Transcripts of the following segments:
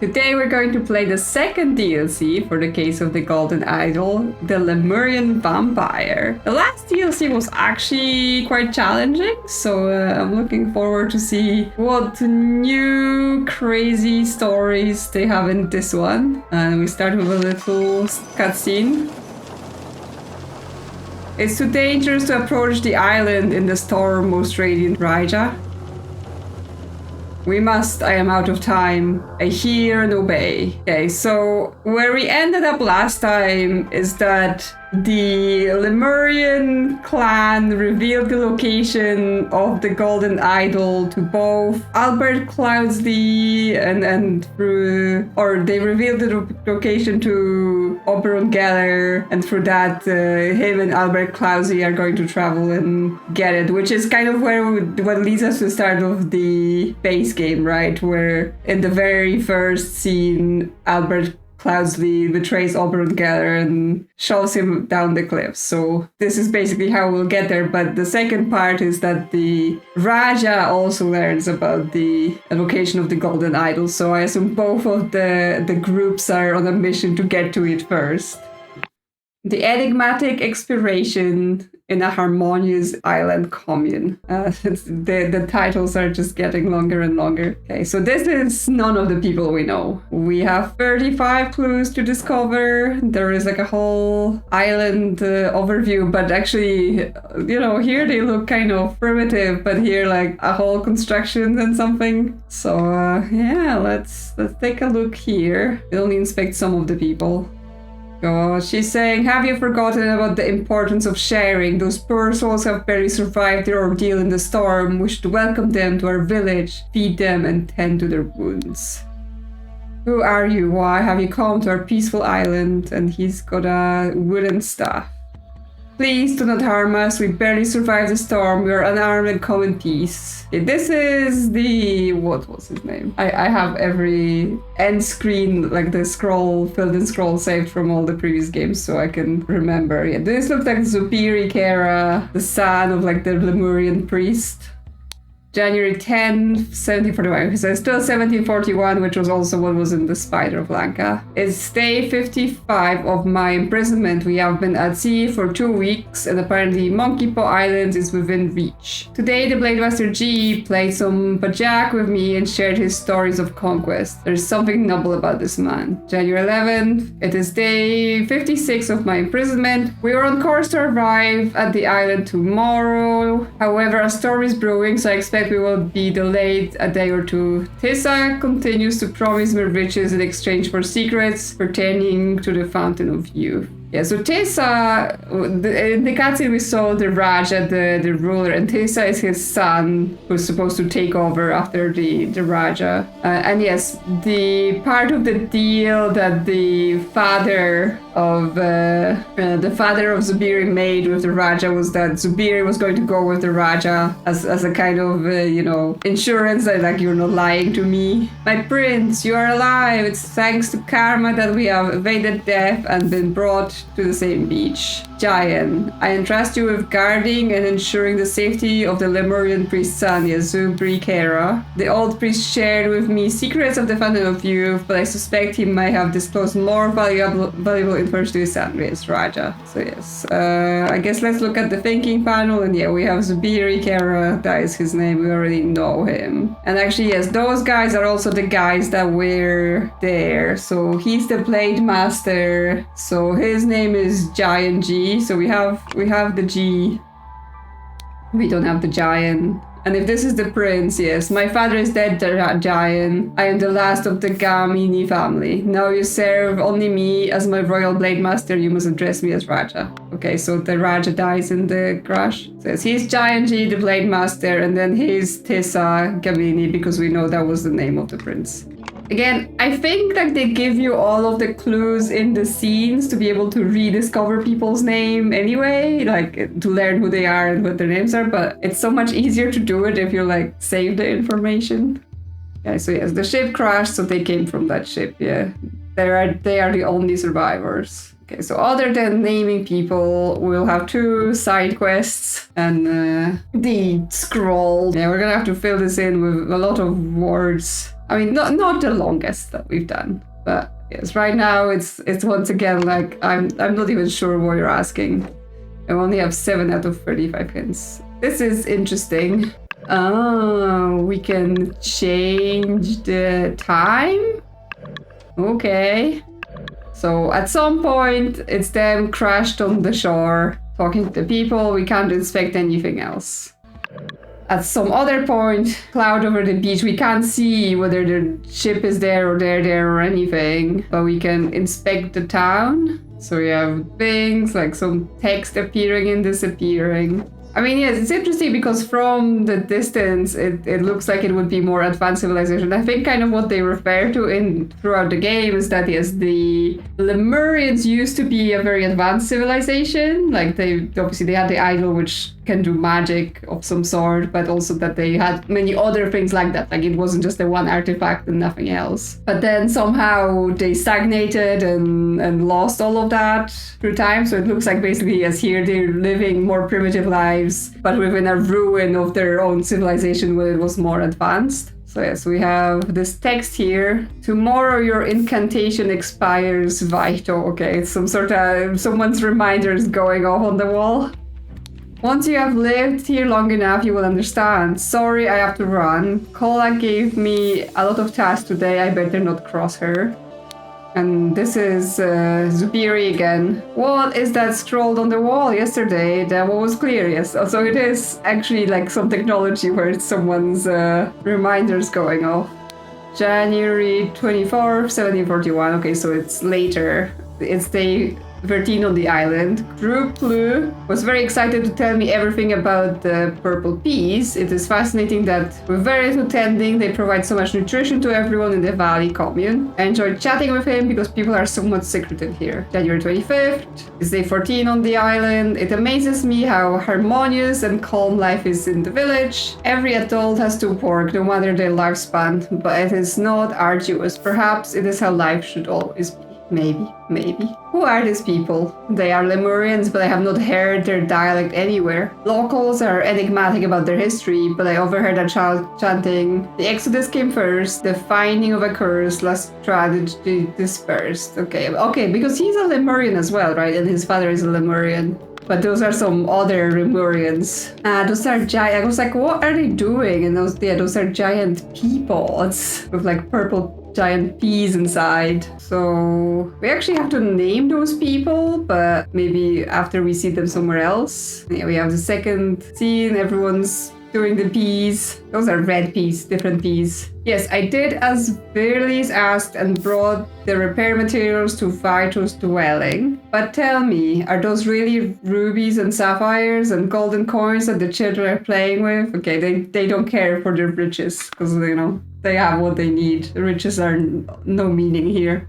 Today we're going to play the second DLC for the case of the Golden Idol, the Lemurian Vampire. The last DLC was actually quite challenging, so I'm looking forward to see what new crazy stories they have in this one. And we start with a little cutscene. It's too dangerous to approach the island in the storm, most radiant Raja. We must, I am out of time. I hear and obey. Okay, so where we ended up last time is that the Lemurian clan revealed the location of the Golden Idol to both Albert Cloudsley and through, or they revealed the location to Oberon Geller, and through that him and Albert Cloudsley are going to travel and get it, which is kind of what leads us to the start of the base game, right? Where in the very first scene, Albert Cloudsley betrays Oberon Geller and shoves him down the cliff. So this is basically how we'll get there. But the second part is that the Raja also learns about the location of the Golden Idol. So I assume both of the groups are on a mission to get to it first. The Enigmatic Expiration in a Harmonious island commune. The titles are just getting longer and longer. Okay, so this is none of the people we know. We have 35 clues to discover. There is like a whole island overview, but actually, here they look kind of primitive, but here like a whole construction and something. So yeah, let's take a look here. We'll only inspect some of the people. Oh, she's saying, have you forgotten about the importance of sharing? Those poor souls have barely survived their ordeal in the storm. We should welcome them to our village, feed them, and tend to their wounds. Who are you? Why have you come to our peaceful island? And he's got a wooden staff. Please do not harm us. We barely survived the storm. We are unarmed and come in peace. Okay, this is the... what was his name? I have every end screen, like the scroll, filled-in scroll saved from all the previous games so I can remember. Yeah, this looks like Zubiri Kara, the son of like the Lemurian priest. January 10th, 1741. So it's still 1741, which was also what was in the Spider of Lanka. It's day 55 of my imprisonment. We have been at sea for 2 weeks, and apparently Monkey Paw Island is within reach. Today, the Blade Master G played some Bajak with me and shared his stories of conquest. There's something noble about this man. January 11th, it is day 56 of my imprisonment. We are on course to arrive at the island tomorrow. However, a storm is brewing, so I expect we will be delayed a day or two. Tessa continues to promise me riches in exchange for secrets pertaining to the Fountain of Youth. Yeah, so Tessa, in the cutscene we saw the Raja, the ruler, and Tessa is his son who's supposed to take over after the Raja. And yes, the part of the deal that the father of Zubiri made with the Raja was that Zubiri was going to go with the Raja as a kind of, insurance that like, you're not lying to me. My prince, you are alive. It's thanks to karma that we have evaded death and been brought to the same beach. Giant, I entrust you with guarding and ensuring the safety of the Lemurian priest's son, Zubiri Kara. The old priest shared with me secrets of the Fountain of Youth, but I suspect he might have disclosed more valuable information to his son, Raja. So yes, I guess let's look at the thinking panel, and yeah, we have Zubiri Kara, that is his name, we already know him. And actually, yes, those guys are also the guys that were there. So he's the Blade Master, so his name is Giant G. So we have the G. We don't have the Giant. And if this is the prince, yes, my father is dead, Giant. I am the last of the Gamini family. Now you serve only me as my royal blade master. You must address me as Raja. Okay, so the Raja dies in the crash. So he's Giant G, the blade master, and then he's Tessa Gamini, because we know that was the name of the prince. Again, I think that they give you all of the clues in the scenes to be able to rediscover people's name anyway, like to learn who they are and what their names are, but it's so much easier to do it if you like save the information. Yeah, so yes, the ship crashed, so they came from that ship, yeah. They are the only survivors. Okay, so other than naming people, we'll have 2 side quests and the scroll. Yeah, we're gonna have to fill this in with a lot of words. I mean, not the longest that we've done, but yes, right now it's once again like I'm not even sure what you're asking. I only have 7 out of 35 hints. This is interesting. Oh, we can change the time? Okay. So at some point, it's them crashed on the shore, talking to the people. We can't inspect anything else. At some other point, cloud over the beach, we can't see whether the ship is there or they're there or anything, but we can inspect the town. So we have things like some text appearing and disappearing. I mean, yes, it's interesting because from the distance, it looks like it would be more advanced civilization. I think kind of what they refer to throughout the game is that, yes, the Lemurians used to be a very advanced civilization. Like, they had the idol, which can do magic of some sort, but also that they had many other things like that. Like, it wasn't just the one artifact and nothing else. But then somehow they stagnated and lost all of that through time. So it looks like basically, as here, they're living more primitive lives, but within a ruin of their own civilization when it was more advanced. So yes, we have this text here. Tomorrow your incantation expires, Vito. Okay, it's some sort of someone's reminder is going off on the wall. Once you have lived here long enough, you will understand. Sorry, I have to run. Kola gave me a lot of tasks today. I better not cross her. And this is Zubiri again. What is that scrolled on the wall yesterday? That one was clear, yes. So it is actually like some technology where it's someone's reminders going off. January 24th, 1741. Okay, so it's later. It's day 13 on the island. Group Blue was very excited to tell me everything about the purple peas. It is fascinating that with very little tending, they provide so much nutrition to everyone in the valley commune. I enjoyed chatting with him because people are somewhat secretive here. January 25th is day 14 on the island. It amazes me how harmonious and calm life is in the village. Every adult has to work, no matter their lifespan, but it is not arduous. Perhaps it is how life should always be. Maybe. Who are these people? They are Lemurians, but I have not heard their dialect anywhere. Locals are enigmatic about their history, but I overheard a child chanting, the Exodus came first, the finding of a curse, last tragedy dispersed. Okay, because he's a Lemurian as well, right? And his father is a Lemurian. But those are some other Lemurians. Those are giant. I was like, what are they doing? And those are giant peapods with like purple giant peas inside. So we actually have to name those people, but maybe after we see them somewhere else. Yeah, we have the second scene. Everyone's doing the peas. Those are red peas, different peas. Yes, I did as Virlis asked and brought the repair materials to Vito's dwelling. But tell me, are those really rubies and sapphires and golden coins that the children are playing with? Okay, they don't care for their riches because, they have what they need. The riches are no meaning here.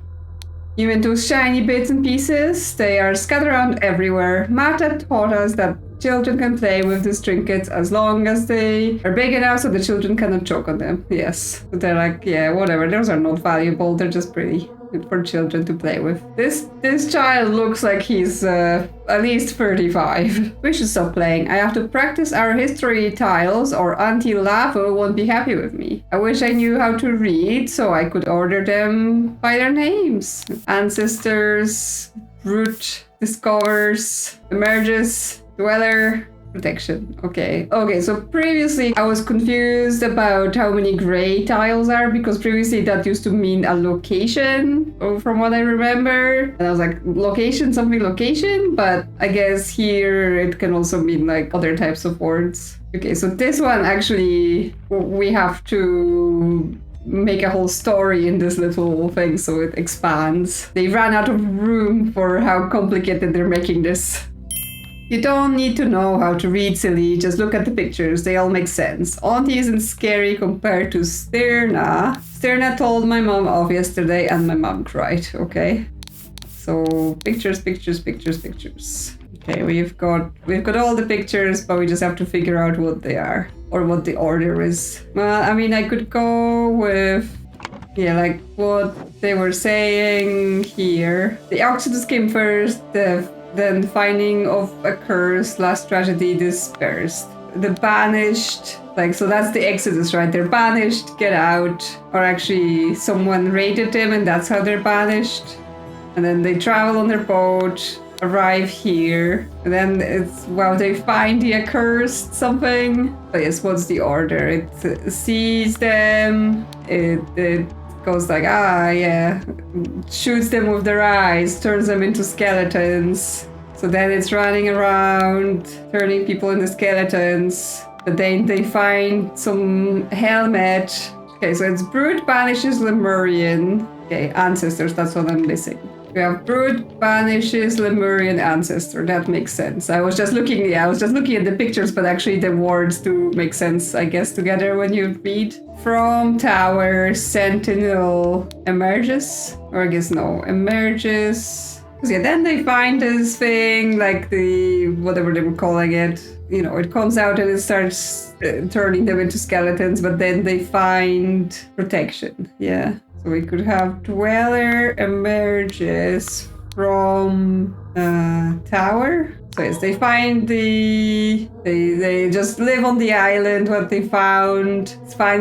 You mean those shiny bits and pieces? They are scattered around everywhere. Mata taught us that children can play with these trinkets as long as they are big enough so the children cannot choke on them. Yes. They're like, yeah, whatever. Those are not valuable. They're just pretty for children to play with. This child looks like he's at least 35. We should stop playing. I have to practice our history tiles or Auntie Lavo won't be happy with me. I wish I knew how to read so I could order them by their names. Ancestors, root, discovers, emerges, dweller, protection. Okay, so previously I was confused about how many gray tiles are because previously that used to mean a location from what I remember. And I was like, location, but I guess here it can also mean like other types of words. Okay, so this one actually, we have to make a whole story in this little thing so it expands. They ran out of room for how complicated they're making this. You don't need to know how to read, silly. Just look at the pictures. They all make sense. Auntie isn't scary compared to Stirna. Stirna told my mom off yesterday and my mom cried. Okay. So pictures. Okay, we've got all the pictures, but we just have to figure out what they are or what the order is. Well, I mean, I could go with like what they were saying here. The Exodus came first, then finding of a curse, last tragedy dispersed. the banished, like, so that's the Exodus, right? They're banished, get out, or actually someone raided them and that's how they're banished. And then they travel on their boat, arrive here, and then it's, well, they find the accursed something. But yes, what's the order? It sees them, it goes like, yeah, shoots them with their eyes, turns them into skeletons. So then it's running around, turning people into skeletons. But then they find some helmet. Okay, so it's Brood banishes Lemurian. Okay, ancestors, that's what I'm missing. We have Brood banishes Lemurian ancestor. That makes sense. I was just looking at the pictures, but actually the words do make sense, I guess, together when you read. From tower, sentinel emerges. Or I guess no, emerges. Because yeah, then they find this thing, like the, whatever they were calling it. You know, it comes out and it starts turning them into skeletons, but then they find protection. Yeah. So we could have Dweller emerges from tower. So yes, they find they just live on the island, what they find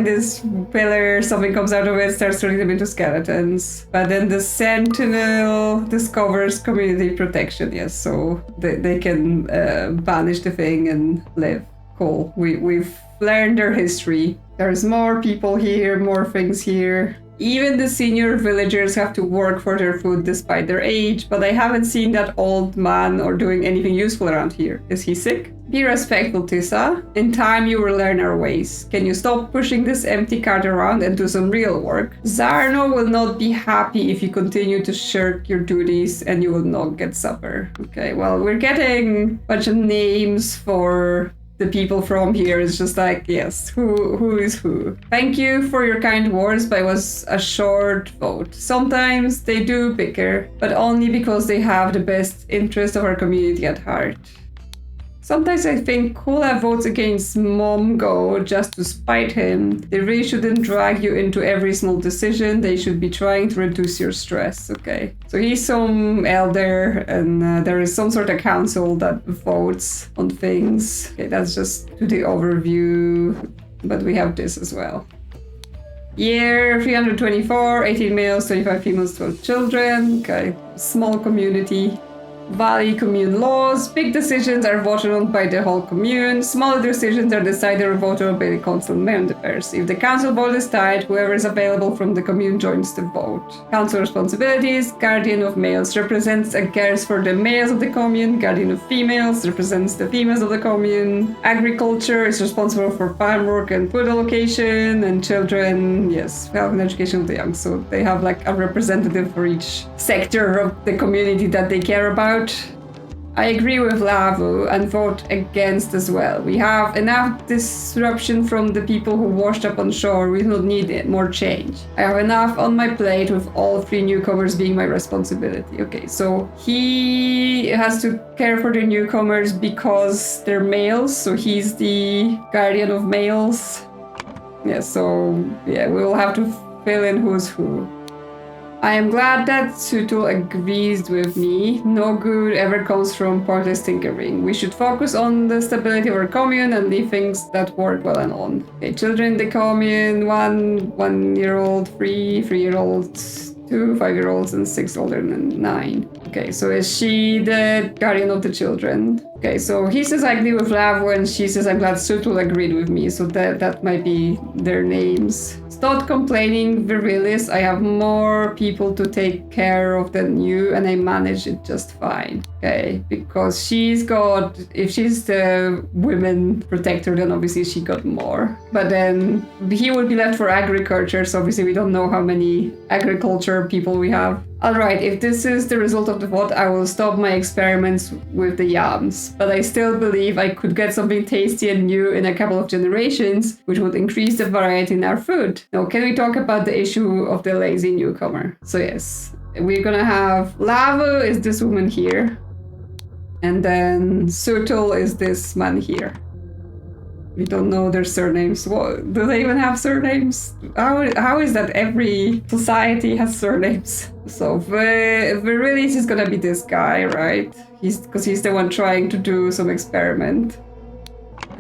this pillar, something comes out of it, starts turning them into skeletons. But then the sentinel discovers community protection, yes, so they can banish the thing and live. Cool, we've learned their history. There's more people here, more things here. Even the senior villagers have to work for their food despite their age, but I haven't seen that old man or doing anything useful around here. Is he sick? Be respectful, Tissa. In time you will learn our ways. Can you stop pushing this empty cart around and do some real work? Zarno will not be happy if you continue to shirk your duties and you will not get supper. Okay, well, we're getting a bunch of names for the people from here. Is just like, yes, who is who. Thank you for your kind words, but it was a short vote. Sometimes they do bicker, but only because they have the best interest of our community at heart. Sometimes I think Kula votes against Momgo just to spite him. They really shouldn't drag you into every small decision. They should be trying to reduce your stress. Okay, so he's some elder and there is some sort of council that votes on things. Okay, that's just to the overview, but we have this as well. Year 324, 18 males, 25 females, 12 children. Okay, small community. Valley commune laws. Big decisions are voted on by the whole commune. Smaller decisions are decided or voted on by the council members. If the council vote is tied, whoever is available from the commune joins the vote. Council responsibilities. Guardian of males represents a guest for the males of the commune. Guardian of females represents the females of the commune. Agriculture is responsible for farm work and food allocation. And children, yes, health and education of the young. So they have like a representative for each sector of the community that they care about. I agree with Lavu and vote against as well. We have enough disruption from the people who washed up on shore. We don't need it, more change. I have enough on my plate with all 3 newcomers being my responsibility. Okay, so he has to care for the newcomers because they're males. So he's the guardian of males. Yeah, so yeah, we'll have to fill in who's who. I am glad that Sutul agrees with me. No good ever comes from pointless tinkering. We should focus on the stability of our commune and leave things that work well and on. Okay, children in the commune, 1-year-old, 3-year-olds, 2 5-year-olds, and 6 older than 9. Okay, so is she the guardian of the children? Okay, so he says I agree with Lavu and she says I'm glad Sutul agreed with me, so that might be their names. Stop complaining, Virilis. I have more people to take care of than you and I manage it just fine. Okay, because she's got, if she's the women protector, then obviously she got more. But then he would be left for agriculture, so obviously we don't know how many agriculture people we have. Alright, if this is the result of the vote, I will stop my experiments with the yams. But I still believe I could get something tasty and new in a couple of generations, which would increase the variety in our food. Now, can we talk about the issue of the lazy newcomer? So yes, we're gonna have Lavu is this woman here. And then Sutul is this man here. We don't know their surnames. What, do they even have surnames? How is that every society has surnames? So Virilis is gonna be this guy, right? Because he's the one trying to do some experiment.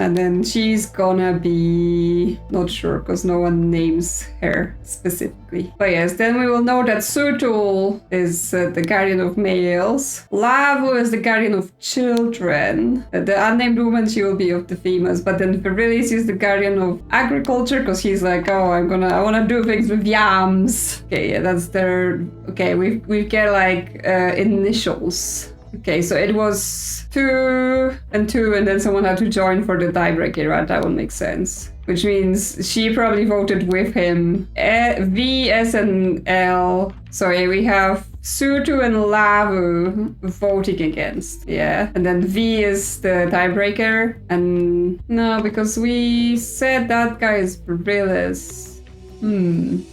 And then she's gonna be... not sure, because no one names her specifically. But yes, then we will know that Surtul is the guardian of males. Lavu is the guardian of children. The unnamed woman, she will be of the females. But then Virilis is the guardian of agriculture, because he's like, oh, I wanna do things with yams. Okay, yeah, that's their... okay, we get like initials. Okay, so it was 2 and 2, and then someone had to join for the tiebreaker, right? That would make sense. Which means she probably voted with him. V, S, and L. So yeah, we have Surtu and Lavu voting against. Yeah, and then V is the tiebreaker. And no, because we said that guy is Brillis.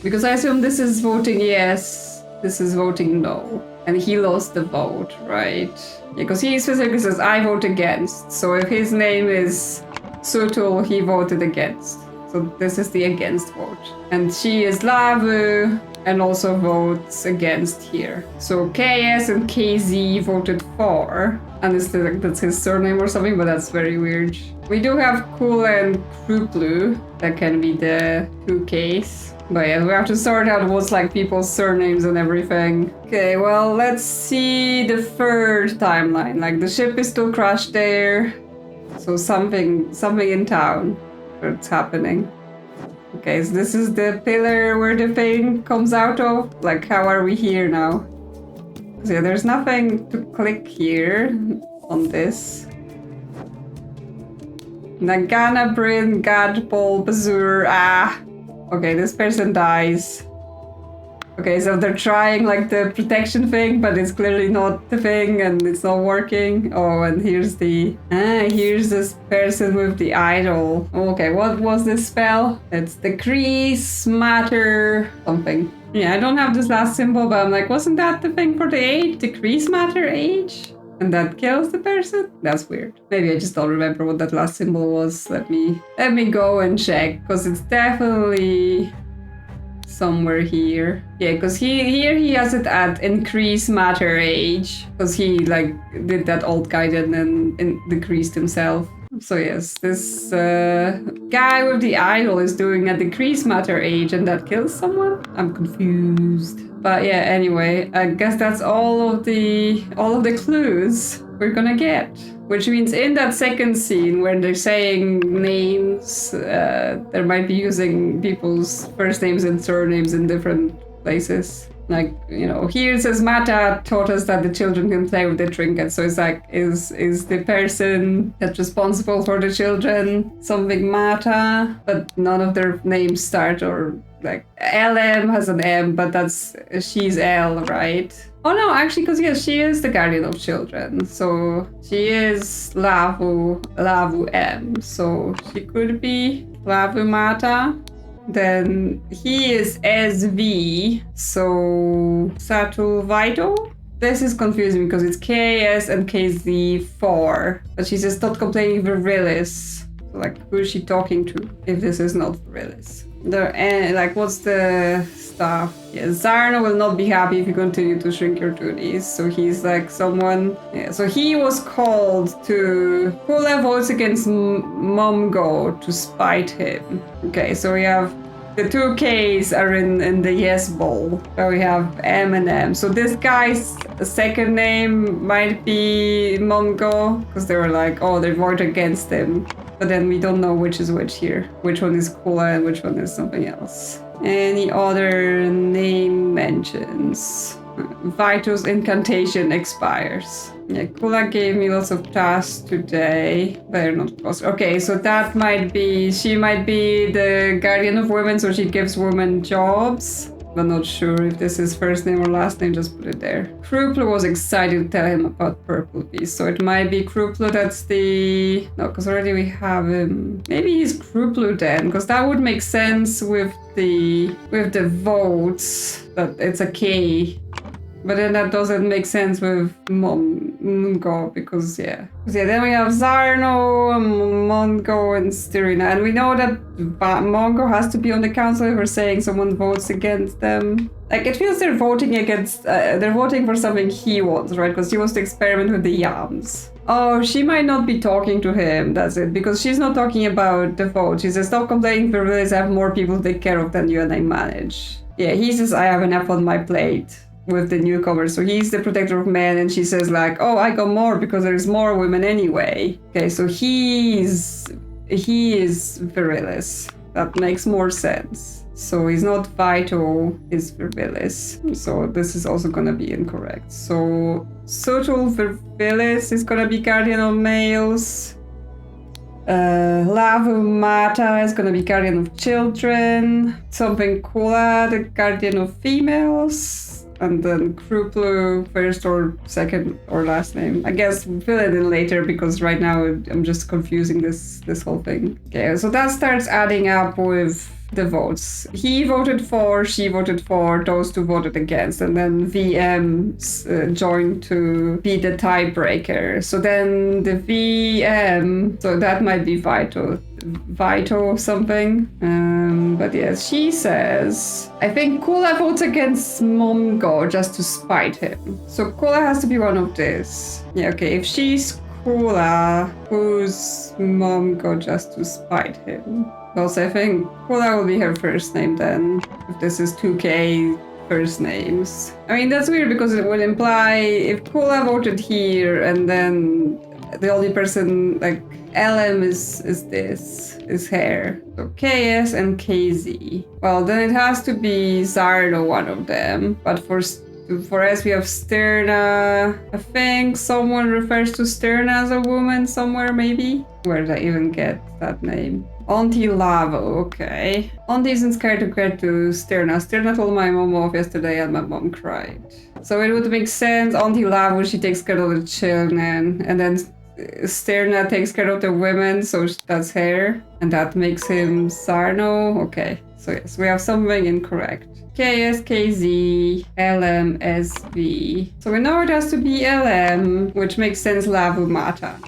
Because I assume this is voting yes, this is voting no. And he lost the vote, right? Yeah, because he specifically says, I vote against. So if his name is Sutul, he voted against. So this is the against vote. And she is Lavu and also votes against here. So KS and KZ voted for. And that's his surname or something, but that's very weird. We do have Kula and Kruplu. That can be the 2 Ks. But yeah, we have to sort out what's like people's surnames and everything. Okay, well, let's see the third timeline. Like the ship is still crashed there. So something in town that's happening. Okay, so this is the pillar where the thing comes out of. Like, how are we here now? So yeah, there's nothing to click here on this. Nagana, Bryn, Gadpol, Bazur, Okay, this person dies. Okay, so they're trying like the protection thing, but it's clearly not the thing and it's not working. Oh, and here's this person with the idol. Okay, what was this spell? It's decrease matter something. Yeah, I don't have this last symbol, but I'm like, wasn't that the thing for the age? Decrease matter age? And that kills the person? That's weird. Maybe I just don't remember what that last symbol was. Let me go and check, because it's definitely somewhere here. Yeah, because here he has it at increase matter age, because he like did that old guy and then decreased himself. So yes, this guy with the idol is doing a decrease matter age, and that kills someone? I'm confused. But yeah, anyway, I guess that's all of the clues we're gonna get. Which means in that second scene where they're saying names, they might be using people's first names and surnames in different places. Like, you know, here it says Mata taught us that the children can play with the trinkets. So it's like, is the person that's responsible for the children something Mata? But none of their names start, or like LM has an M, but she's L, right? Oh no, actually, because yes, she is the guardian of children. So she is Lavu M. So she could be Lavu Mata. Then he is SV, so Satu Vito? This is confusing because it's KS and KZ4, but she's just not complaining Virilis. Like, who is she talking to if this is not Virilis? Like, what's the stuff? Yeah, Zarno will not be happy if you continue to shrink your duties. So he's like someone... Yeah, so he was called to... Kula votes against Momgo to spite him. Okay, so we have... The 2 Ks are in the yes bowl, where we have M and M. So this guy's second name might be Mongo, because they were like, oh, they vote against him. But then we don't know which is which here. Which one is Kula and which one is something else. Any other name mentions? Vito's incantation expires. Yeah, Kula gave me lots of tasks today, but they're not possible. Okay, so that might be... She might be the guardian of women, so she gives women jobs. But not sure if this is first name or last name, just put it there. Kruplu was excited to tell him about Purple Beast, so it might be Kruplu that's the... No, because already we have him. Maybe he's Kruplu then, because that would make sense with the votes, that it's a K. But then that doesn't make sense with Mongo, because yeah. Then we have Zarno, Mongo, and Styrina. And we know that Mongo has to be on the council if we're saying someone votes against them. Like, it feels they're voting against, they're voting for something he wants, right? Because he wants to experiment with the yams. Oh, she might not be talking to him, that's it. Because she's not talking about the vote. She says, stop complaining, the village I have more people to take care of than you and I manage. Yeah, he says, I have enough on my plate with the newcomers. So he's the protector of men, and she says like, oh, I got more because there's more women anyway. Okay, so he is virilis. That makes more sense. So he's not vital, he's virilis. So this is also gonna be incorrect. So social virilis is gonna be guardian of males. Lavu Mata is gonna be guardian of children. Something Kula, the guardian of females. And then Kruplu, first or second or last name. I guess fill it in later because right now I'm just confusing this whole thing. Okay, so that starts adding up with the votes. He voted for, she voted for, those two voted against, and then VM joined to be the tiebreaker. So then the VM, so that might be Vital something. But yes, she says, I think Kula votes against Mongo just to spite him. So Kula has to be one of this. Yeah, okay, if she's Kula, who's Mongo just to spite him? Also, I think Kula will be her first name then, if this is 2K first names. I mean, that's weird because it would imply if Kula voted here and then the only person, like, LM is hair. So KS and KZ. Well, then it has to be Zardo, one of them. But for us, we have Sterna. I think someone refers to Sterna as a woman somewhere, maybe? Where did I even get that name? Auntie Lavo, okay. Auntie isn't scared to get to Sterna. Sterna told my mom off yesterday and my mom cried. So it would make sense. Auntie Lavo, she takes care of the children. And then Sterna takes care of the women, so that's her. And that makes him Sarno. Okay, so yes, we have something incorrect. KSKZ, LM, SV. So we know it has to be LM, which makes sense, Lavu Mata.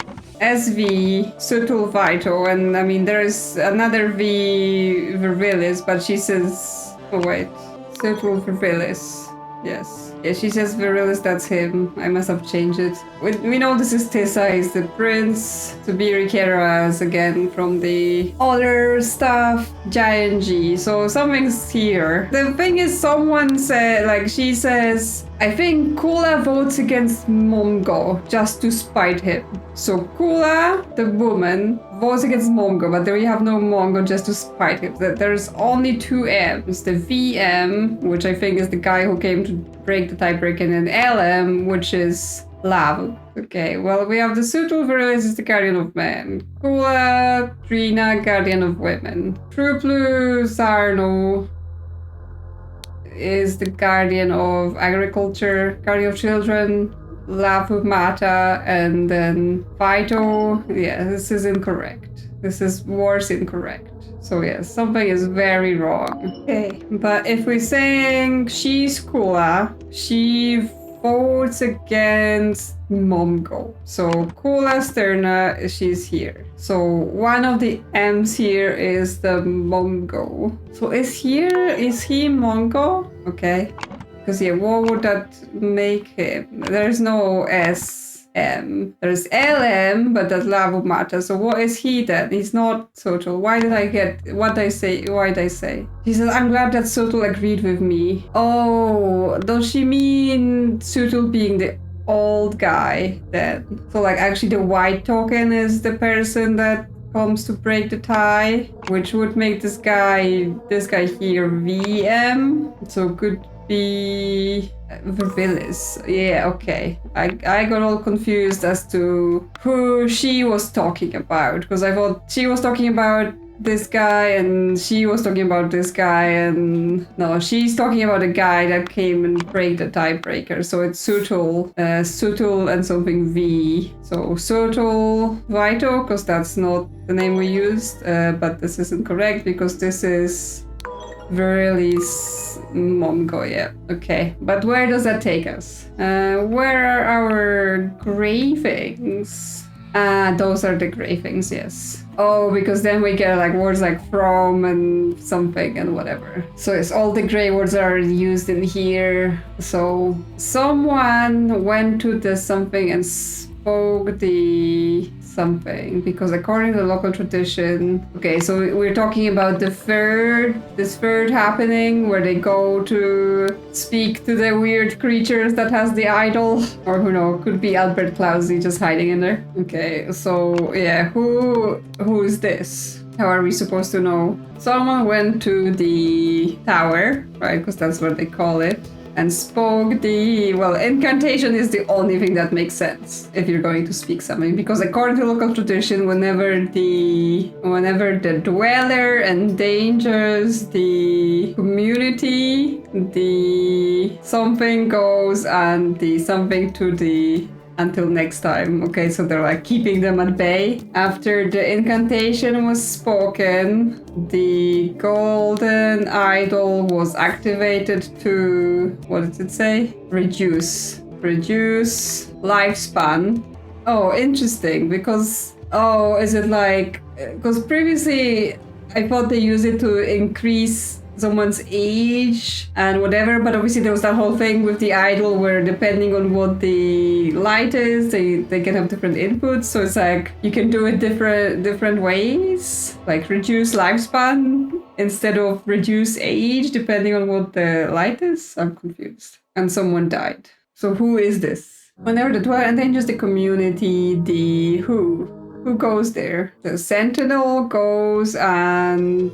SV, Sutul Vital, and I mean there's another V Virilis, but she says, oh wait, Sutul Virilis, yes. Yeah, she says Virilis, that's him. I must have changed it. We know this is Tessa, he's the prince. Tubiri Keras again from the other stuff. Giant G. So something's here. The thing is, someone said, like, she says, I think Kula votes against Mongo just to spite him. So Kula, the woman, votes against Mongo, but there we have no Mongo just to spite him. There's only two M's. The VM, which I think is the guy who came to break the tiebreak, and then LM, which is Lav. Okay, well, we have the Sutul Virilis is the guardian of men. Kula, Trina, guardian of women. Truplu, Sarno is the guardian of agriculture, guardian of children, Lapu Mata, and then Vito. Yeah, this is incorrect. This is worse incorrect. So yes, something is very wrong. Okay, but if we're saying she's Kula, she votes against Momgo. So Kula Sterna, she's here. So one of the M's here is the Mongo. So is he Mongo? Okay. Because yeah, what would that make him? There's no SM. There's LM, but that's Lavu Mata. So what is he then? He's not Sotul. Why did I get what I say? Why did I say? She says, I'm glad that Sotul agreed with me. Oh, does she mean Sotul being the old guy then? So like actually the white token is the person that comes to break the tie, which would make this guy here VM. So could be Vervilis. Yeah, okay. I got all confused as to who she was talking about, because I thought she was talking about this guy and she was talking about this guy, and no, she's talking about a guy that came and break the tiebreaker. So it's Sutul and something V. So Sutul Vito, because that's not the name we used, but this isn't correct because this is Virilis Mongo, yeah. Okay, but where does that take us? Where are our gravings? Those are the gravings, yes. Oh, because then we get like words like from and something and whatever. So yes, all the gray words are used in here. So someone went to the something and spoke spoke the something, because according to the local tradition, okay, so we're talking about this third happening where they go to speak to the weird creatures that has the idol, or who knows, could be Albert Clausy just hiding in there. Okay, so yeah, who is this? How are we supposed to know? Someone went to the tower, right, because that's what they call it, and spoke the, well, incantation is the only thing that makes sense if you're going to speak something, because according to local tradition, whenever the dweller endangers the community, the something goes and the something to the until next time. Okay, so they're like keeping them at bay. After the incantation was spoken, the golden idol was activated to, what did it say? Reduce lifespan. Oh, interesting, because, oh, is it like, because previously I thought they used it to increase someone's age and whatever, but obviously there was that whole thing with the idol where depending on what the light is, they can have different inputs, so it's like you can do it different ways, like reduce lifespan instead of reduce age depending on what the light is. I'm confused. And someone died. So who is this? Whenever the dweller endangers the community, the who goes there? The sentinel goes and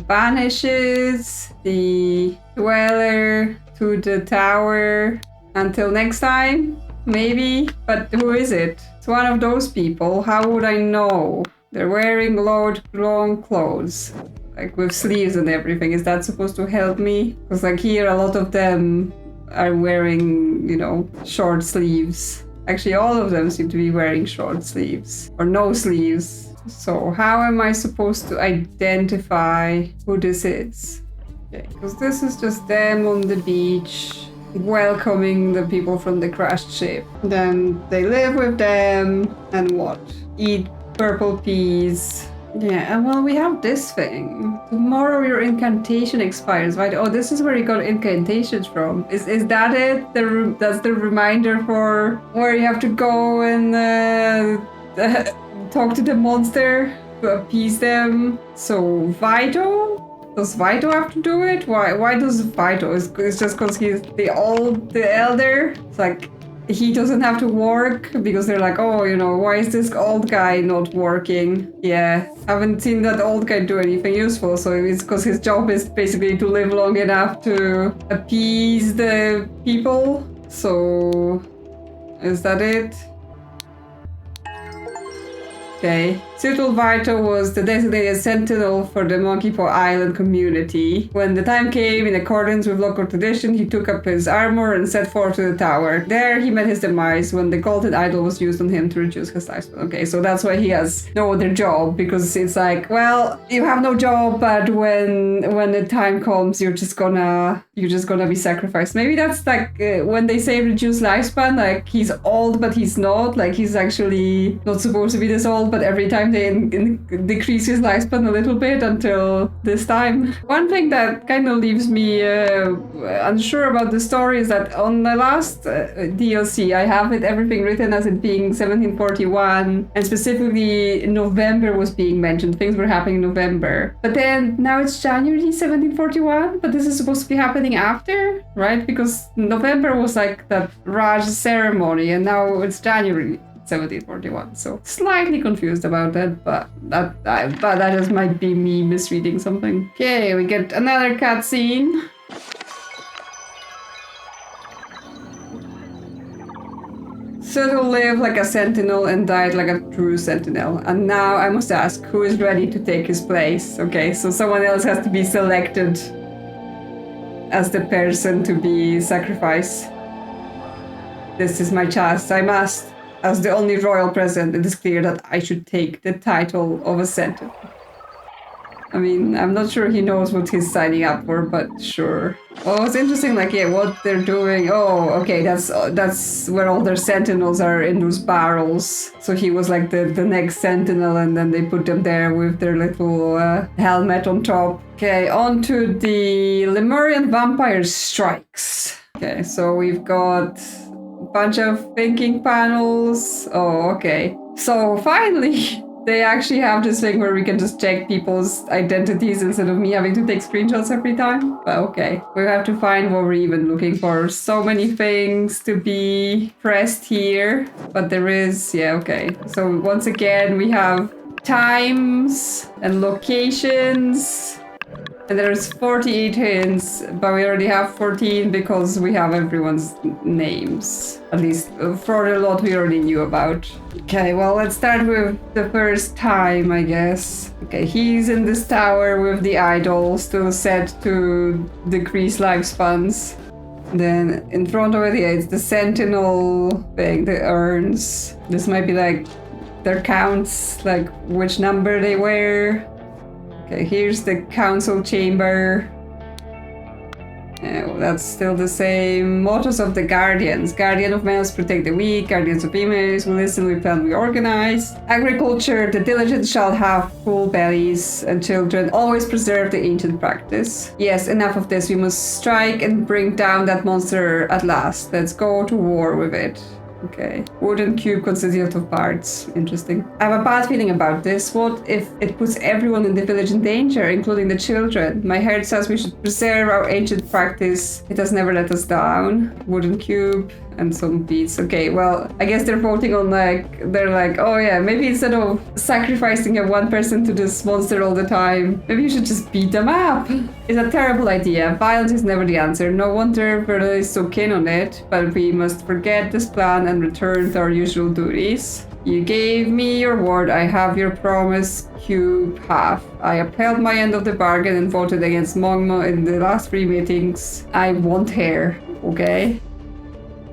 banishes the dweller to the tower until next time, maybe? But who is it? It's one of those people. How would I know? They're wearing long clothes, like with sleeves and everything. Is that supposed to help me? Because like here, a lot of them are wearing, you know, short sleeves. Actually, all of them seem to be wearing short sleeves or no sleeves. So how am I supposed to identify who this is? Okay, because this is just them on the beach welcoming the people from the crashed ship. Then they live with them and what? Eat purple peas. Yeah, and well, we have this thing. Tomorrow your incantation expires, right? Oh, this is where you got incantations from. Is that it? That's the reminder for where you have to go and talk to the monster to appease them. So Vito? Does Vito have to do it? Why does Vito? It's just because he's the elder. It's like he doesn't have to work because they're like, oh, you know, why is this old guy not working? Yeah, haven't seen that old guy do anything useful. So it's because his job is basically to live long enough to appease the people. So is that it? Okay. Cyril Vito was the designated sentinel for the Monkey Paw Island community. When the time came, in accordance with local tradition, he took up his armor and set forth to the tower. There, he met his demise when the golden idol was used on him to reduce his lifespan. Okay, so that's why he has no other job, because it's like, well, you have no job, but when the time comes, you're just gonna be sacrificed. Maybe that's like when they say reduce lifespan, like he's old, but he's not. Like he's actually not supposed to be this old, but every time they decrease his lifespan a little bit until this time. One thing that kind of leaves me unsure about the story is that on the last DLC, I have everything written as it being 1741, and specifically November was being mentioned. Things were happening in November. But then now it's January 1741, but this is supposed to be happening after, right? Because November was like that Raj ceremony, and now it's January 1741, so slightly confused about that, but that just might be me misreading something. Okay, we get another cutscene. Cyril lived like a sentinel and died like a true sentinel. And now I must ask, who is ready to take his place? Okay, so someone else has to be selected as the person to be sacrificed. This is my chance, I must. As the only royal present, it is clear that I should take the title of a sentinel. I mean, I'm not sure he knows what he's signing up for, but sure. Oh, it's interesting, like, yeah, what they're doing. Oh, okay, that's where all their sentinels are, in those barrels. So he was like the next sentinel, and then they put them there with their little helmet on top. Okay, on to the Lemurian vampire strikes. Okay, so we've got bunch of thinking panels. Oh, okay. So finally, they actually have this thing where we can just check people's identities instead of me having to take screenshots every time. But okay, we have to find what we're even looking for. So many things to be pressed here, but there is, yeah, okay. So once again, we have times and locations. And there's 48 hints, but we already have 14 because we have everyone's names. At least for a lot we already knew about. Okay, well, let's start with the first time, I guess. Okay, he's in this tower with the idol, still set to decrease lifespans. Then in front of it, yeah, it's the sentinel thing, the urns. This might be like their counts, like which number they wear. Okay, here's the council chamber. Well, that's still the same. Mottos of the guardians. Guardian of males, protect the weak. Guardians of females, we listen, we plan, we organize. Agriculture, the diligent shall have full bellies, and children always preserve the ancient practice. Yes, enough of this. We must strike and bring down that monster at last. Let's go to war with it. Okay. Wooden cube consisting of parts. Interesting. I have a bad feeling about this. What if it puts everyone in the village in danger, including the children? My heart says we should preserve our ancient practice. It has never let us down. Wooden cube and some beads. Okay, well, I guess they're voting on they're like, oh yeah, maybe instead of sacrificing one person to this monster all the time, maybe you should just beat them up. It's a terrible idea. Violence is never the answer. No wonder Verla is so keen on it, but we must forget this plan and return to our usual duties. You gave me your word. I have your promise. Cube half. I upheld my end of the bargain and voted against Mongmo in the last 3 meetings. I want hair, okay?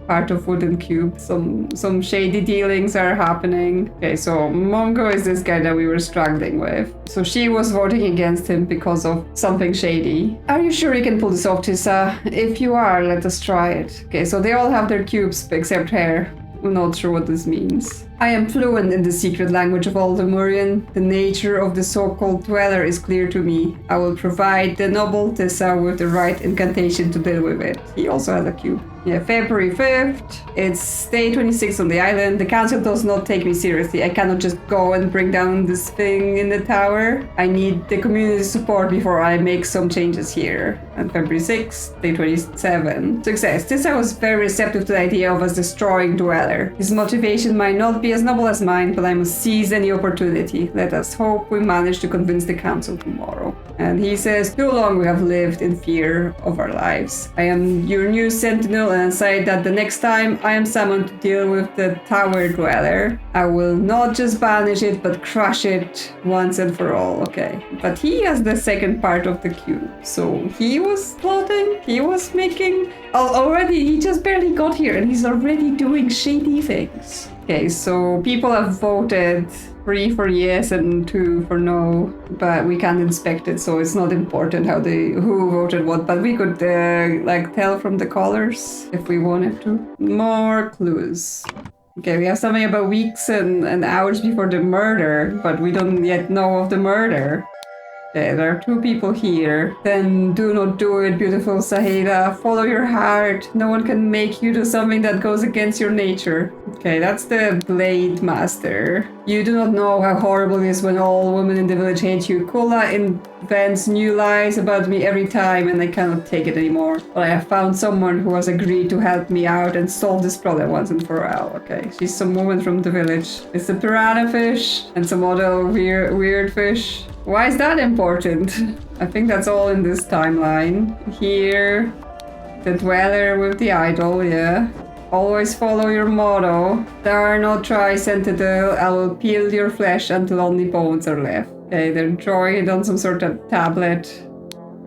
Part of wooden cube. Some shady dealings are happening. Okay, so Mongo is this guy that we were struggling with. So she was voting against him because of something shady. Are you sure you can pull this off, Tissa? If you are, let us try it. Okay, so they all have their cubes except hair. I'm not sure what this means. I am fluent in the secret language of all Lemurian. The nature of the so-called dweller is clear to me. I will provide the noble Tissa with the right incantation to deal with it. He also has a cube. Yeah, February 5th. It's day 26 on the island. The council does not take me seriously. I cannot just go and bring down this thing in the tower. I need the community's support before I make some changes here. And February 6th, day 27. Success. Tissa was very receptive to the idea of us destroying Dweller. His motivation might not be as noble as mine, but I must seize any opportunity. Let us hope we manage to convince the council tomorrow. And he says, too long we have lived in fear of our lives. I am your new sentinel, and say that the next time I am summoned to deal with the tower dweller, I will not just banish it, but crush it once and for all. Okay. But he has the second part of the cube. So he was plotting, he was making... already, he just barely got here and he's already doing shady things. Okay, so people have voted 3 for yes and 2 for no, but we can't inspect it, so it's not important who voted what, but we could tell from the colors if we wanted to. More clues. Okay, we have something about weeks and hours before the murder, but we don't yet know of the murder. Okay, there are 2 people here. Then do not do it, beautiful Sahela. Follow your heart. No one can make you do something that goes against your nature. Okay, that's the Blade Master. You do not know how horrible it is when all women in the village hate you. Kula invents new lies about me every time and I cannot take it anymore. But I have found someone who has agreed to help me out and solve this problem once and for all. Okay, she's some woman from the village. It's a piranha fish and some other weird fish. Why is that important? I think that's all in this timeline. Here, the dweller with the idol, yeah. Always follow your motto. Dare not try sentinel. I will peel your flesh until only bones are left. Okay, they're drawing it on some sort of tablet.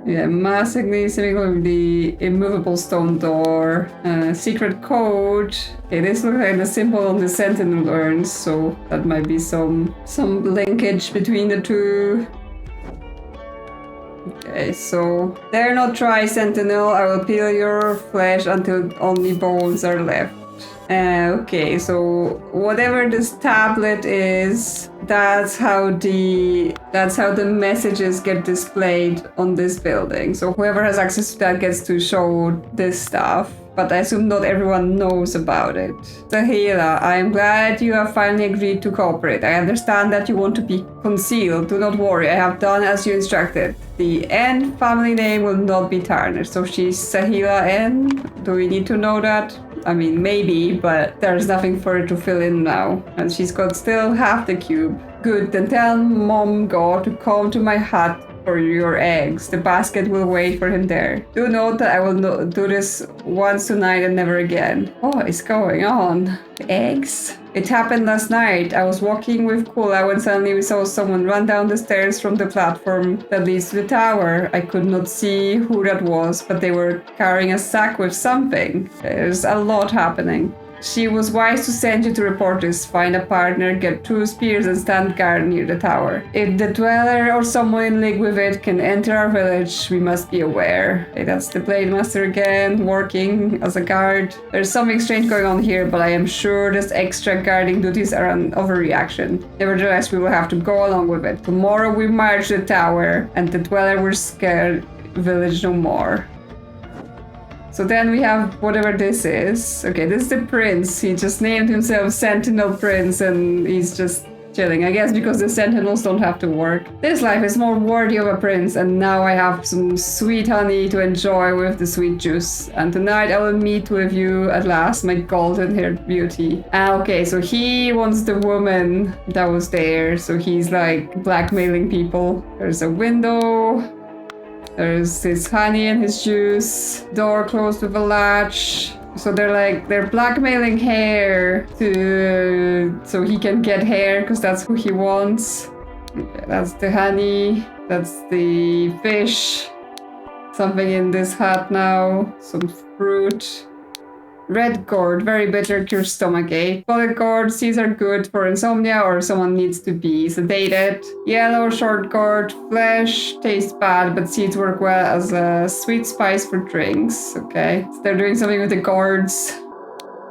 Yeah, massively similar with the immovable stone door. Secret code. Okay, this looks like the symbol on the sentinel urns, so that might be some linkage between the two. Okay, so dare not try sentinel. I will peel your flesh until only bones are left. Okay, so whatever this tablet is, that's how the messages get displayed on this building. So whoever has access to that gets to show this stuff. but I assume not everyone knows about it. Sahila, I am glad you have finally agreed to cooperate. I understand that you want to be concealed. Do not worry, I have done as you instructed. The N family name will not be tarnished. So she's Sahila N. Do we need to know that? I mean, maybe, but there's nothing for her to fill in now. And she's got still half the cube. Good, then tell Mom God to come to my hut for your eggs. The basket will wait for him there. Do note that I will do this once tonight and never again. What is going on? Eggs? It happened last night. I was walking with Kula when suddenly we saw someone run down the stairs from the platform that leads to the tower. I could not see who that was, but they were carrying a sack with something. There's a lot happening. She was wise to send you to report this. Find a partner, get 2 spears and stand guard near the tower. If the dweller or someone in league with it can enter our village, we must be aware. Okay, that's the Blade Master again, working as a guard. There's something strange going on here, but I am sure these extra guarding duties are an overreaction. Nevertheless, we will have to go along with it. Tomorrow we march the tower, and the dweller will scare village no more. So then we have whatever this is. Okay, this is the prince. He just named himself Sentinel Prince and he's just chilling. I guess because the sentinels don't have to work. This life is more worthy of a prince, and now I have some sweet honey to enjoy with the sweet juice. And tonight I will meet with you at last, my golden-haired beauty. Okay, so he wants the woman that was there. So he's like blackmailing people. There's a window. There's his honey and his juice. Door closed with a latch. So they're blackmailing hair so he can get hair because that's who he wants. Okay, that's the honey. That's the fish. Something in this hut now. Some fruit. Red gourd, very bitter, cures stomachache. Solid gourd, seeds are good for insomnia or someone needs to be sedated. Yellow short gourd, flesh tastes bad, but seeds work well as a sweet spice for drinks. Okay, so they're doing something with the gourds.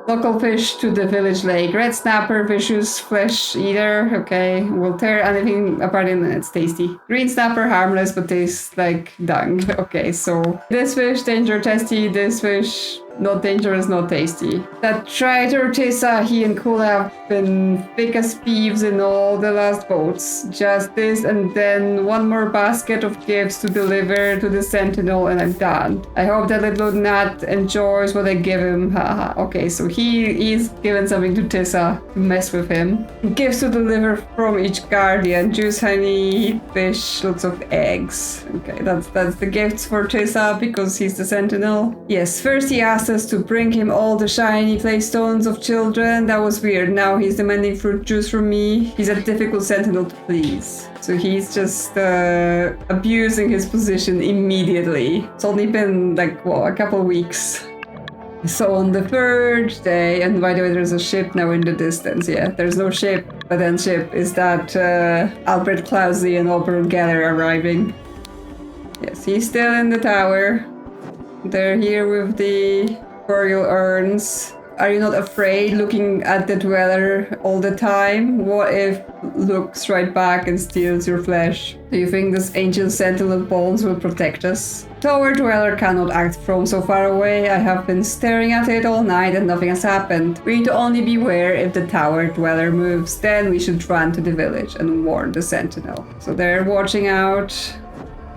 Local fish to the village lake. Red snapper, vicious flesh eater. Okay, will tear anything apart in minutes. Tasty. Green snapper, harmless but tastes like dung. Okay, so this fish, danger, tasty. This fish, not dangerous, not tasty. That traitor Tessa, he and Kula have been thick as thieves in all the last boats. Just this and then one more basket of gifts to deliver to the sentinel and I'm done. I hope that little Nat enjoys what I give him. Haha. Okay, so he's given something to Tessa to mess with him. Gifts to deliver from each guardian. Juice, honey, fish, lots of eggs. Okay, that's the gifts for Tessa because he's the sentinel. Yes, first he asked us to bring him all the shiny playstones of children. That was weird. Now he's demanding fruit juice from me. He's a difficult sentinel to please. So he's just abusing his position immediately. It's only been like, well, a couple weeks. So on the third day, and by the way, there's a ship now in the distance. Yeah, there's no ship, but then ship is that Albert Clousey and Oberon Geller arriving. Yes, he's still in the tower. They're here with the burial urns. Are you not afraid looking at the dweller all the time? What if looks right back and steals your flesh? Do you think this ancient sentinel bones will protect us? Tower dweller cannot act from so far away. I have been staring at it all night and nothing has happened. We need to only beware if the tower dweller moves. Then we should run to the village and warn the sentinel. So they're watching out.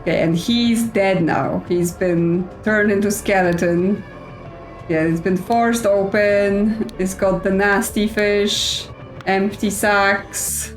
Okay, and he's dead now. He's been turned into skeleton. Yeah, it's been forced open. It's got the nasty fish, empty sacks.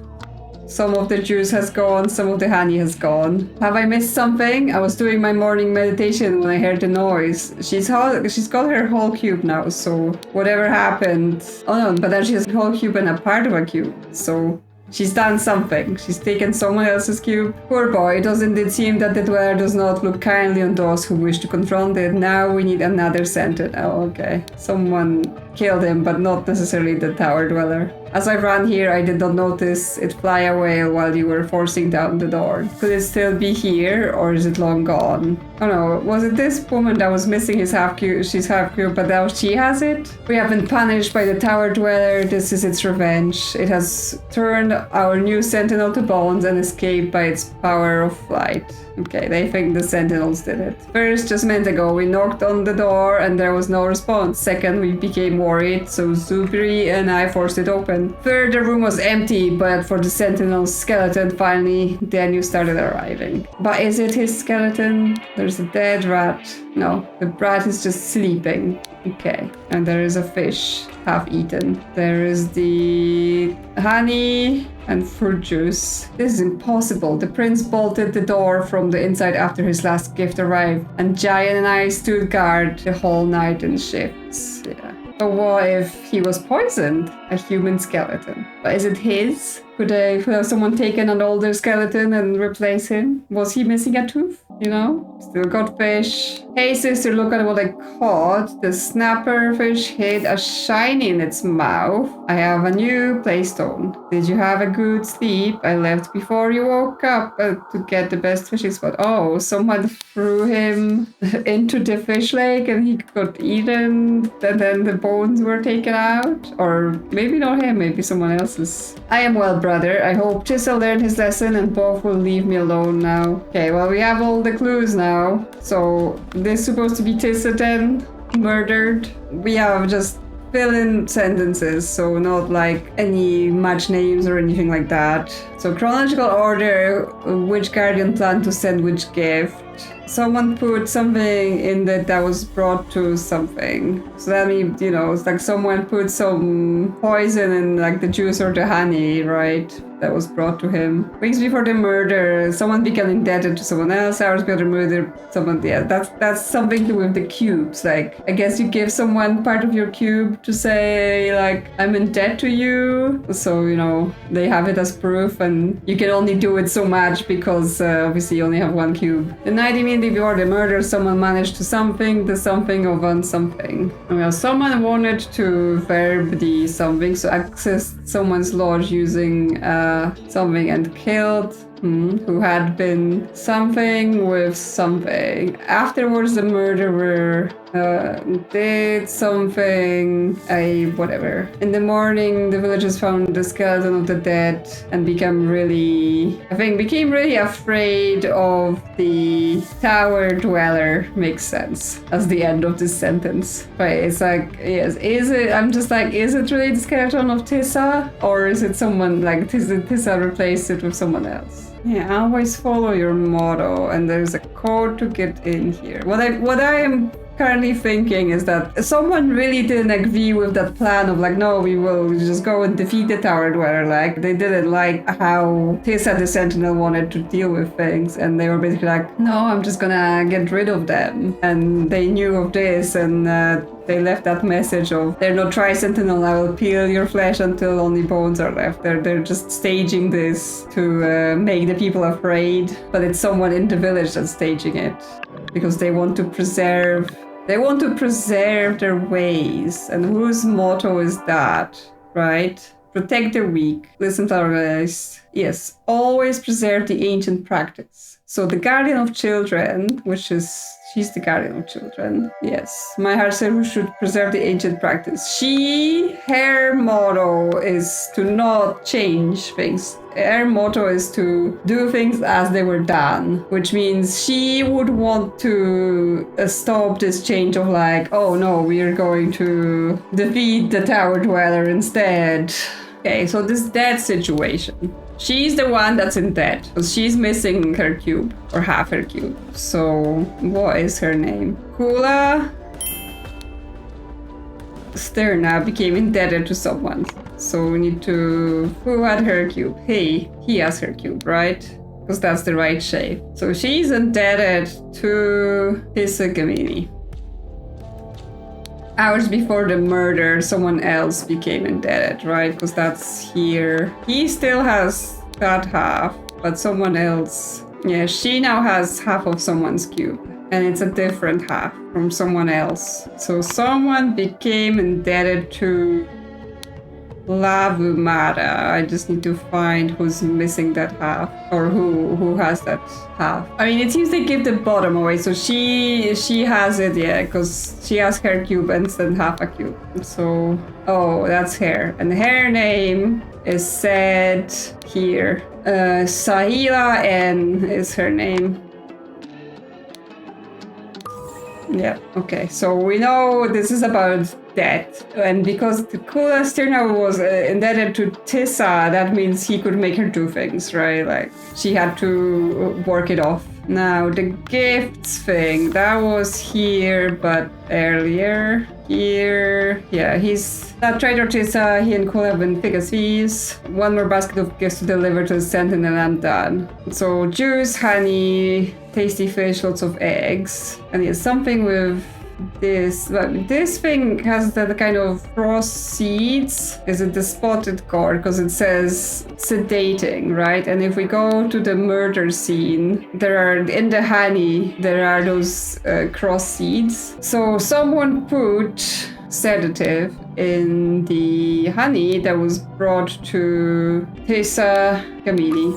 Some of the juice has gone, some of the honey has gone. Have I missed something? I was doing my morning meditation when I heard the noise. She's got her whole cube now, so whatever happened. Oh no, but then she has a whole cube and a part of a cube. So she's done something. She's taken someone else's cube. Poor boy, doesn't it seem that the dweller does not look kindly on those who wish to confront it? Now we need another sentinel. Oh, okay. Someone killed him, but not necessarily the tower dweller. As I ran here, I did not notice it fly away while you were forcing down the door. Could it still be here, or is it long gone? Oh no, was it this woman that was missing his half cube? She's half cube, but now she has it? We have been punished by the tower dweller. This is its revenge. It has turned our new sentinel to bones and escaped by its power of flight. Okay, they think the Sentinels did it. First, just a minute ago, we knocked on the door and there was no response. Second, we became worried, so Zubiri and I forced it open. Third, the room was empty, but for the Sentinel's skeleton, finally, then you started arriving. But is it his skeleton? There's a dead rat. No, the rat is just sleeping. Okay, and there is a fish, half eaten. There is the honey and fruit juice. This is impossible. The prince bolted the door from the inside after his last gift arrived, and Giant and I stood guard the whole night in shifts. Yeah. But what if he was poisoned? A human skeleton. But is it his? Could have someone taken an older skeleton and replace him? Was he missing a tooth? You know? Still got fish. Hey sister, look at what I caught. The snapper fish hid a shiny in its mouth. I have a new playstone. Did you have a good sleep? I left before you woke up to get the best fishing spot. Oh, someone threw him into the fish lake and he got eaten and then the bones were taken out? Or maybe not him, maybe someone else's. I am well, brother. I hope Tissa learned his lesson and both will leave me alone now. Okay, well, we have all the clues now. So this is supposed to be Tissa then murdered. We have just fill-in sentences, so not like any match names or anything like that. So chronological order, which guardian planned to send which gift. Someone put something in that was brought to something. So that means, you know, it's like someone put some poison in like the juice or the honey, right? That was brought to him. Weeks before the murder, someone became indebted to someone else. Hours before the murder, someone, yeah, that's something to do with the cubes. Like, I guess you give someone part of your cube to say, like, I'm in debt to you. So, you know, they have it as proof and you can only do it so much because obviously you only have one cube. The night immediately before the murder, someone managed to something, the something of unsomething. Well, someone wanted to verb the something, so accessed someone's lodge using something and killed who had been something with something. Afterwards, the murderer did something, whatever. In the morning, the villagers found the skeleton of the dead and became really afraid of the tower dweller. Makes sense as the end of this sentence. But it's like, yes, is it really the skeleton of Tissa? Or is it someone like Tissa replaced it with someone else? Yeah, always follow your motto, and there's a code to get in here. What I am currently thinking is that someone really didn't agree with that plan of like, no, we will just go and defeat the tower dweller. Like, they didn't like how Tissa the Sentinel wanted to deal with things, and they were basically like, no, I'm just gonna get rid of them. And they knew of this, and they left that message of, they're not tri-sentinel, I will peel your flesh until only bones are left. They're just staging this to make the people afraid, but it's someone in the village that's staging it because they want to preserve their ways. And whose motto is that, right? Protect the weak, listen to our guys. Yes, always preserve the ancient practice. So the guardian of children, she's the guardian of children. Yes, my heart said we should preserve the ancient practice. Her motto is to not change things. Her motto is to do things as they were done, which means she would want to stop this change of like, oh no, we are going to defeat the tower dweller instead. Okay, so this dead situation. She's the one that's in debt, because she's missing her cube, or half her cube. So, what is her name? Kula Sterna became indebted to someone. So we need to... Who had her cube? He has her cube, right? Because that's the right shape. So she's indebted to Hisagamini. Hours before the murder, someone else became indebted, right? Because that's here. He still has that half, but someone else... Yeah, she now has half of someone's cube. And it's a different half from someone else. So someone became indebted to Lavumada. I just need to find who's missing that half, or who has that half. I mean, it seems they give the bottom away, so she has it, yeah, because she has her cube and then half a cube. So, oh, that's her, and her name is said here. Sahila N is her name. Yeah, okay. So we know this is about death. And because the Kula Stirna was indebted to Tissa, that means he could make her do things, right? Like, she had to work it off. Now, the gifts thing, that was here, but earlier. Here, yeah, he's that traitor Tissa, he and Kula have been thick as thieves. One more basket of gifts to deliver to the Sentinel and I'm done. So, juice, honey, tasty fish, lots of eggs. And yeah, something with this. This thing has that kind of cross seeds. Is it the spotted cord? Because it says sedating, right? And if we go to the murder scene, there are in the honey, there are those cross seeds. So someone put sedative in the honey that was brought to Tessa Camini.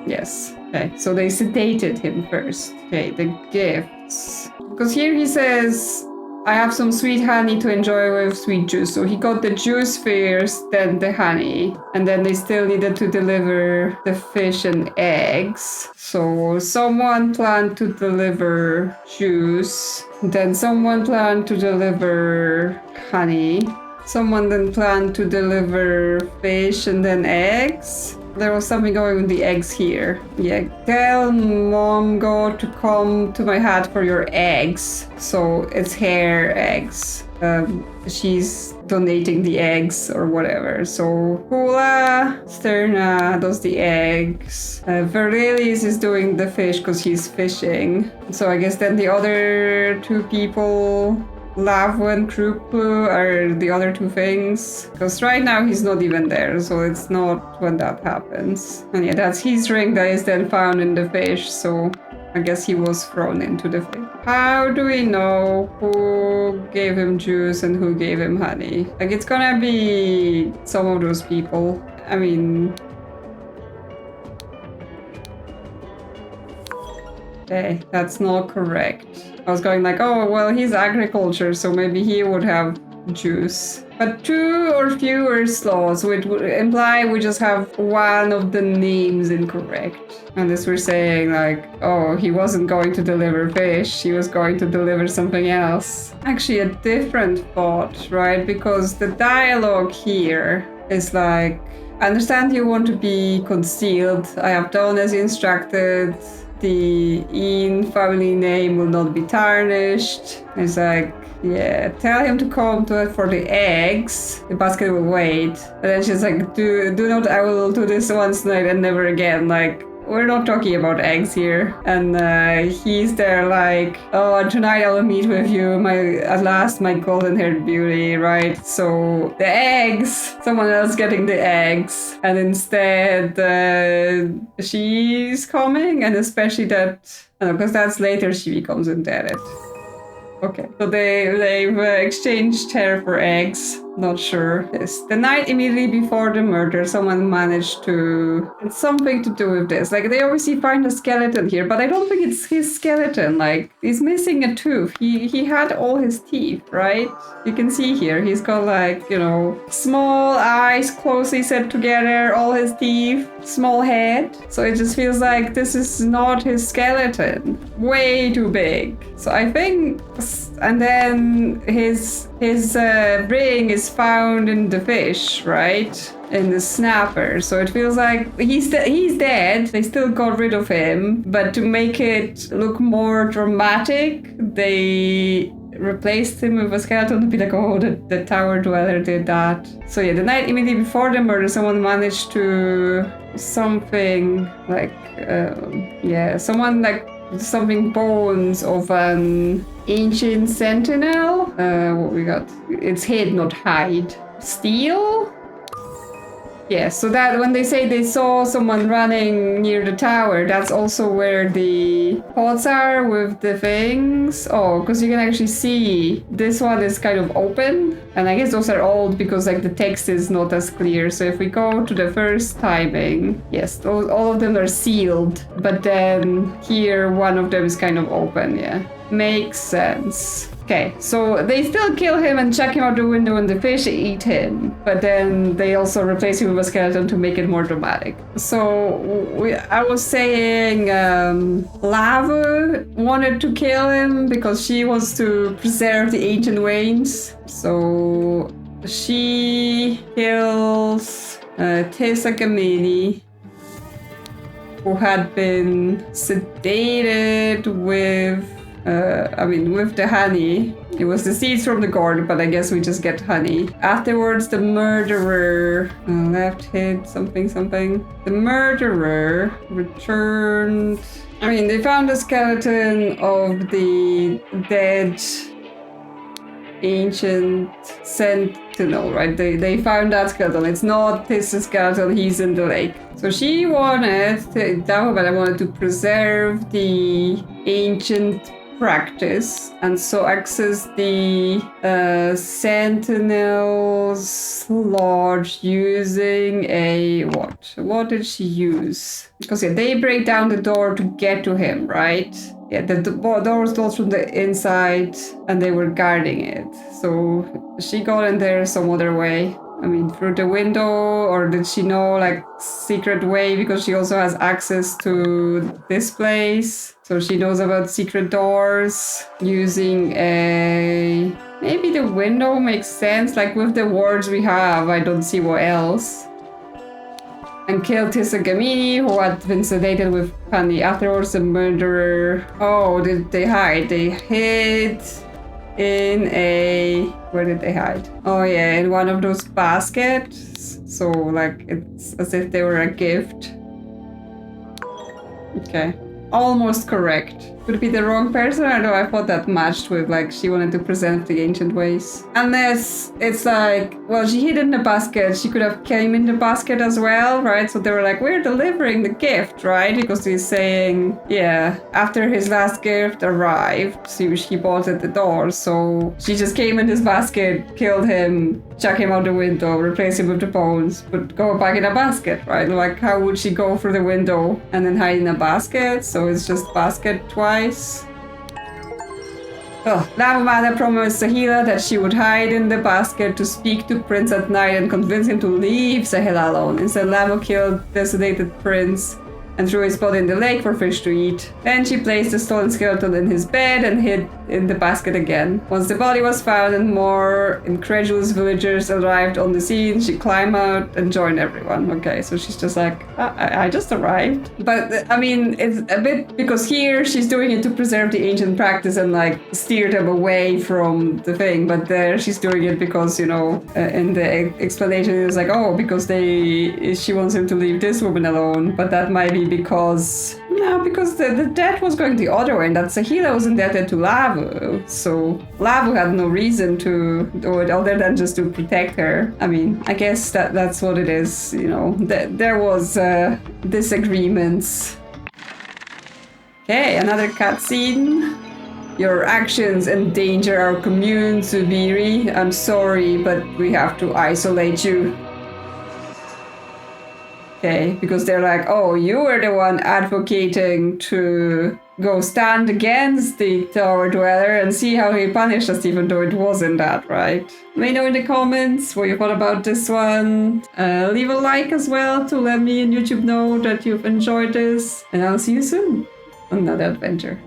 Yes. Okay, so they sedated him first. Okay, the gifts. Because here he says, I have some sweet honey to enjoy with sweet juice. So he got the juice first, then the honey. And then they still needed to deliver the fish and eggs. So someone planned to deliver juice. Then someone planned to deliver honey. Someone then planned to deliver fish and then eggs. There was something going with the eggs here. Yeah, tell mom go to come to my hut for your eggs. So it's her eggs. She's donating the eggs or whatever. So Kula Sterna does the eggs. Verilius is doing the fish because he's fishing. So I guess then the other two people, Lavo and Kruplu, are the other two things. Because right now he's not even there, so it's not when that happens. And yeah, that's his ring that is then found in the fish, so I guess he was thrown into the fish. How do we know who gave him juice and who gave him honey? Like, it's gonna be some of those people. I mean... Okay, that's not correct. I was going like, oh, well, he's agriculture, so maybe he would have juice. But two or fewer slots would imply we just have one of the names incorrect. Unless we're saying like, oh, he wasn't going to deliver fish, he was going to deliver something else. Actually, a different thought, right? Because the dialogue here is like, I understand you want to be concealed. I have done as instructed. The Ian family name will not be tarnished. It's like, yeah, tell him to come to it for the eggs. The basket will wait. And then she's like, do not, I will do this once night and never again. Like, we're not talking about eggs here. And he's there like, oh, tonight I will meet with you, at last, my golden-haired beauty, right? So the eggs, someone else getting the eggs. And instead, she's coming, and especially that, because that's later she becomes indebted. Okay, so they've exchanged her for eggs. Not sure. Yes. The night immediately before the murder, someone managed to... It's something to do with this. Like, they obviously find a skeleton here, but I don't think it's his skeleton. Like, he's missing a tooth. He had all his teeth, right? You can see here, he's got like, you know, small eyes closely set together, all his teeth, small head. So it just feels like this is not his skeleton. Way too big. So I think... And then his ring is found in the fish, right? In the snapper. So it feels like he's dead. They still got rid of him. But to make it look more dramatic, they replaced him with a skeleton to be like, oh, the tower dweller did that. So yeah, the night immediately before the murder, someone managed to... Something like... someone like... Something bones of an ancient sentinel. What we got? It's head, not hide. Steel? Yeah, so that when they say they saw someone running near the tower, that's also where the pots are with the things. Oh, because you can actually see this one is kind of open. And I guess those are old because like the text is not as clear. So if we go to the first timing, yes, all of them are sealed. But then here, one of them is kind of open, yeah. Makes sense. Okay, so they still kill him and chuck him out the window and the fish eat him. But then they also replace him with a skeleton to make it more dramatic. So I was saying Lava wanted to kill him because she wants to preserve the ancient ways. So she kills Tessagamini, who had been sedated with with the honey. It was the seeds from the gourd, but I guess we just get honey. Afterwards, the murderer left hit something. The murderer returned. They found a skeleton of the dead ancient sentinel, right? They found that skeleton. It's not his skeleton, he's in the lake. So she wanted to preserve the ancient practice and so access the sentinel's lodge using a what did she use? Because they break down the door to get to him, right? The door was closed from the inside and they were guarding it. So she got in there some other way. Through the window, or did she know secret way, because she also has access to this place. So she knows about secret doors using maybe the window makes sense. With the words we have, I don't see what else. And killed Tessagamini, who had been sedated with honey. Afterwards, the murderer. Oh, did they hide? They hid in where did they hide? Oh yeah, in one of those baskets. So it's as if they were a gift. Okay, almost correct. Could it be the wrong person? I know I thought that matched with she wanted to present the ancient ways. Unless it's she hid in the basket. She could have came in the basket as well, right? So they were we're delivering the gift, right? Because he's saying, yeah, after his last gift arrived, he bought at the door. So she just came in his basket, killed him, chuck him out the window, replace him with the bones, but go back in a basket, right? How would she go through the window and then hide in a basket? So it's just basket twice. Lava Mother promised Sahila that she would hide in the basket to speak to Prince at night and convince him to leave Sahila alone. Instead, Lava killed the sedated prince and threw his body in the lake for fish to eat. Then she placed the stolen skeleton in his bed and hid in the basket again. Once the body was found and more incredulous villagers arrived on the scene, she climbed out and joined everyone. Okay, so she's just I just arrived. But it's a bit, because here she's doing it to preserve the ancient practice and steer them away from the thing. But there she's doing it because, in the explanation it was because she wants him to leave this woman alone. But that might be because the death was going the other way, and that Sahila was indebted to Lavu. So Lavu had no reason to do it other than just to protect her. I guess that's what it is. There was disagreements. Okay, another cutscene. Your actions endanger our commune, Zubiri. I'm sorry, but we have to isolate you. Okay, because they're oh, you were the one advocating to go stand against the Tower Dweller and see how he punished us, even though it wasn't that, right? Let me know in the comments what you thought about this one. Leave a like as well to let me and YouTube know that you've enjoyed this. And I'll see you soon on another adventure.